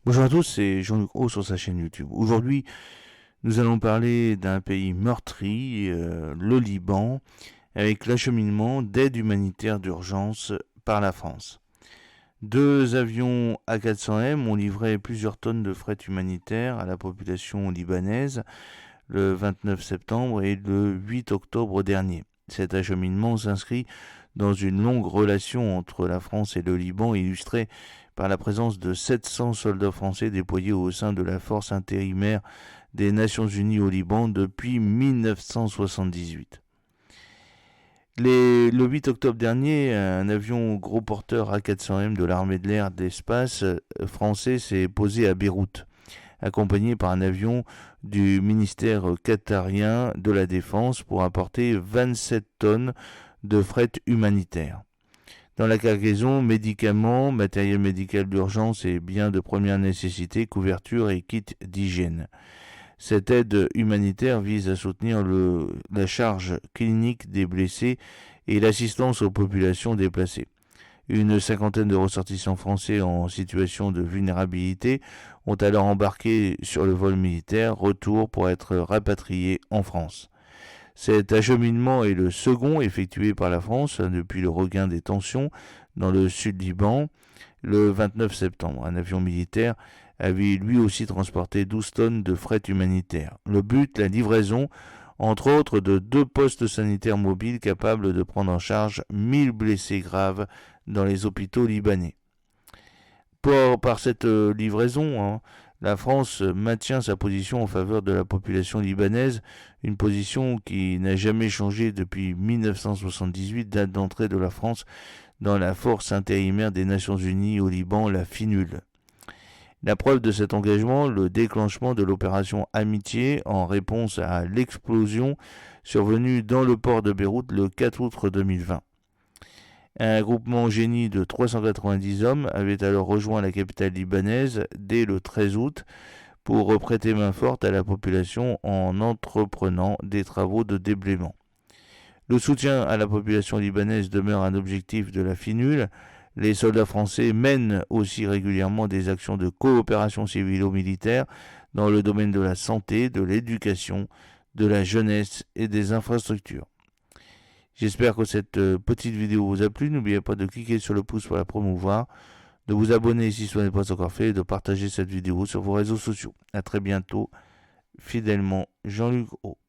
Bonjour à tous, c'est Jean-Luc Haut sur sa chaîne YouTube. Aujourd'hui, nous allons parler d'un pays meurtri, le Liban, avec l'acheminement d'aide humanitaire d'urgence par la France. Deux avions A400M ont livré plusieurs tonnes de fret humanitaire à la population libanaise le 29 septembre et le 8 octobre dernier. Cet acheminement s'inscrit dans une longue relation entre la France et le Liban, illustrée par la présence de 700 soldats français déployés au sein de la force intérimaire des Nations Unies au Liban depuis 1978. Le 8 octobre dernier, un avion gros porteur A400M de l'armée de l'air d'espace français s'est posé à Beyrouth, accompagné par un avion du ministère qatarien de la Défense pour apporter 27 tonnes de fret humanitaire. Dans la cargaison, médicaments, matériel médical d'urgence et biens de première nécessité, couverture et kits d'hygiène. Cette aide humanitaire vise à soutenir la charge clinique des blessés et l'assistance aux populations déplacées. Une cinquantaine de ressortissants français en situation de vulnérabilité ont alors embarqué sur le vol militaire retour pour être rapatriés en France. Cet acheminement est le second effectué par la France depuis le regain des tensions dans le sud Liban le 29 septembre. Un avion militaire avait lui aussi transporté 12 tonnes de fret humanitaire. Le but, la livraison, entre autres, de 2 postes sanitaires mobiles capables de prendre en charge 1000 blessés graves dans les hôpitaux libanais. Par cette livraison, la France maintient sa position en faveur de la population libanaise, une position qui n'a jamais changé depuis 1978, date d'entrée de la France dans la force intérimaire des Nations Unies au Liban, la FINUL. La preuve de cet engagement, le déclenchement de l'opération Amitié en réponse à l'explosion survenue dans le port de Beyrouth le 4 août 2020. Un groupement génie de 390 hommes avait alors rejoint la capitale libanaise dès le 13 août pour prêter main forte à la population en entreprenant des travaux de déblaiement. Le soutien à la population libanaise demeure un objectif de la FINUL. Les soldats français mènent aussi régulièrement des actions de coopération civilo-militaire dans le domaine de la santé, de l'éducation, de la jeunesse et des infrastructures. J'espère que cette petite vidéo vous a plu. N'oubliez pas de cliquer sur le pouce pour la promouvoir, de vous abonner si ce n'est pas encore fait et de partager cette vidéo sur vos réseaux sociaux. A très bientôt. Fidèlement, Jean-Luc Haut.